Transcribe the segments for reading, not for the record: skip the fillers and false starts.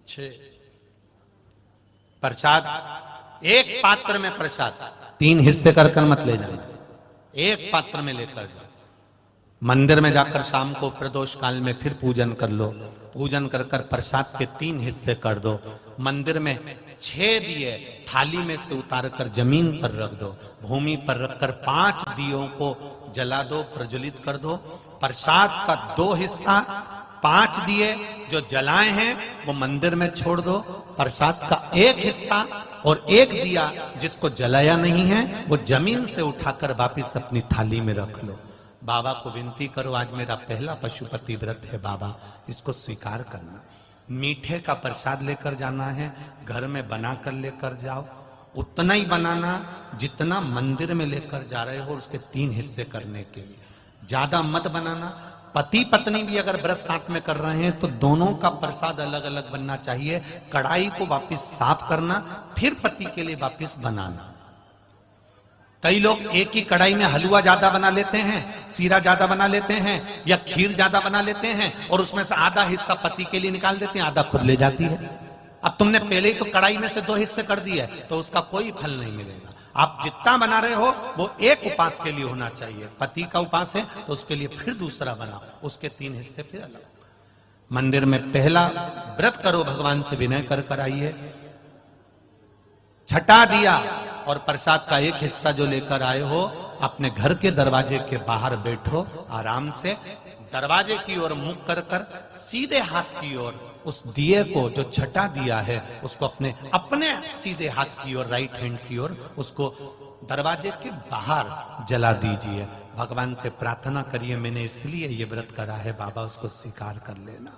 6 प्रसाद, एक पात्र में प्रसाद 3 हिस्से कर कर मत ले जाना, एक पात्र में लेकर जाओ। मंदिर में जाकर शाम को प्रदोष काल में फिर पूजन कर लो, पूजन कर कर प्रसाद के 3 हिस्से कर दो। मंदिर में 6 दिए थाली में से उतार कर जमीन पर रख दो, भूमि पर रखकर 5 दियों को जला दो, प्रज्वलित कर दो। प्रसाद का 2 हिस्सा 5 दिए जो जलाए हैं वो मंदिर में छोड़ दो, प्रसाद का 1 हिस्सा और 1 दिया जिसको जलाया नहीं है वो जमीन से उठाकर वापिस अपनी थाली में रख लो। बाबा को विनती करो, आज मेरा पहला पशुपति व्रत है बाबा, इसको स्वीकार करना। मीठे का प्रसाद लेकर जाना है, घर में बनाकर लेकर जाओ, उतना ही बनाना जितना मंदिर में लेकर जा रहे हो, उसके 3 हिस्से करने के लिए, ज्यादा मत बनाना। पति पत्नी भी अगर व्रत साथ में कर रहे हैं तो दोनों का प्रसाद अलग अलग बनना चाहिए। कढ़ाई को वापस साफ करना, फिर पति के लिए वापस बनाना। कई लोग एक ही कढ़ाई में हलवा ज्यादा बना लेते हैं, सीरा ज्यादा बना लेते हैं या खीर ज्यादा बना लेते हैं और उसमें से आधा हिस्सा पति के लिए निकाल देते हैं, आधा खुद ले जाती है। अब तुमने पहले ही तो कढ़ाई में से 2 हिस्से कर दिए तो उसका कोई फल नहीं मिलेगा। आप जितना बना रहे हो वो एक उपास के लिए होना चाहिए। पति का उपास है तो उसके लिए फिर दूसरा बनाओ, उसके 3 हिस्से फिर अलग। मंदिर में पहला व्रत करो, भगवान से विनय कर कर आइए। छठा दिया और प्रसाद का 1 हिस्सा जो लेकर आए हो, अपने घर के दरवाजे के बाहर बैठो, आराम से दरवाजे की ओर मुख कर कर सीधे हाथ की ओर उस दिए को, जो छठा दिया है, उसको अपने सीधे हाथ की ओर, राइट हैंड की ओर, उसको दरवाजे के बाहर जला दीजिए। भगवान से प्रार्थना करिए, मैंने इसलिए ये व्रत करा है बाबा, उसको स्वीकार कर लेना।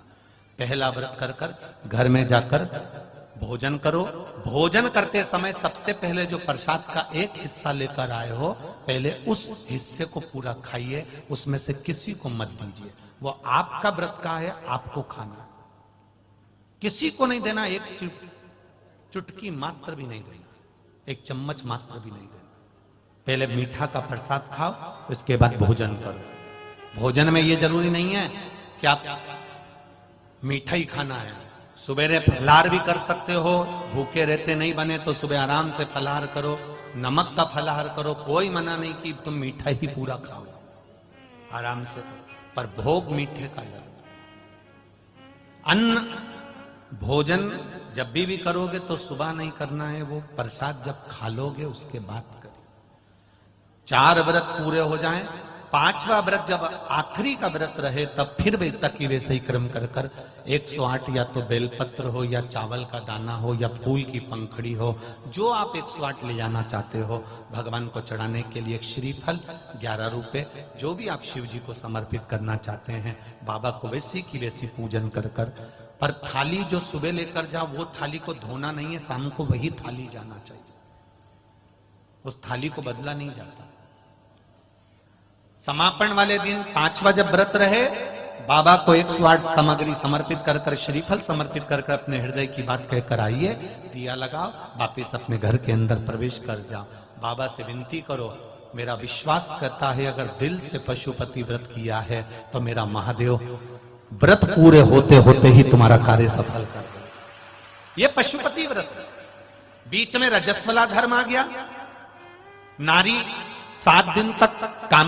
पहला व्रत कर कर घर में जाकर भोजन करो। भोजन करते समय सबसे पहले जो प्रसाद का 1 हिस्सा लेकर आए हो, पहले उस हिस्से को पूरा खाइए, उसमें से किसी को मत दीजिए। वो आपका व्रत का है, आपको खाना, किसी को नहीं देना। एक चुटकी मात्र भी नहीं देना, 1 चम्मच मात्र भी नहीं देना। पहले मीठा का प्रसाद खाओ, उसके बाद भोजन करो। भोजन में ये जरूरी नहीं है कि आप मीठा ही खाना है, सुबेरे फलाहार भी कर सकते हो। भूखे रहते नहीं बने तो सुबह आराम से फलाहार करो, नमक का फलाहार करो, कोई मना नहीं कि तुम मीठा ही पूरा खाओ, आराम से। पर भोग मीठे का लग। अन्न भोजन जब भी करोगे तो सुबह नहीं करना है, वो प्रसाद जब खा लोगे उसके बाद करिए। 4 व्रत पूरे हो जाएं, 5वां व्रत जब आखिरी का व्रत रहे तब फिर वैसा की वैसे ही क्रम कर कर 108 या तो बेलपत्र हो या चावल का दाना हो या फूल की पंखड़ी हो, जो आप 108 ले जाना चाहते हो, भगवान को चढ़ाने के लिए। एक श्रीफल 11 रुपए, जो भी आप शिव जी को समर्पित करना चाहते हैं, बाबा को वैसी की वैसी पूजन कर कर। पर थाली जो सुबह लेकर जाओ वो थाली को धोना नहीं है, शाम को वही थाली जाना चाहिए, उस थाली को बदला नहीं जाता। समापन वाले दिन 5वां जब व्रत रहे, बाबा को 108 सामग्री समर्पित कर कर, श्रीफल समर्पित कर कर अपने हृदय की बात कहकर आइए, दिया लगाओ, वापिस अपने घर के अंदर प्रवेश कर जाओ। बाबा से विनती करो, मेरा विश्वास करता है अगर दिल से पशुपति व्रत किया है तो मेरा महादेव व्रत पूरे होते होते ही तुम्हारा कार्य सफल कर दे। ये पशुपति व्रत। बीच में रजस्वला धर्म आ गया, नारी 7 दिन तक काम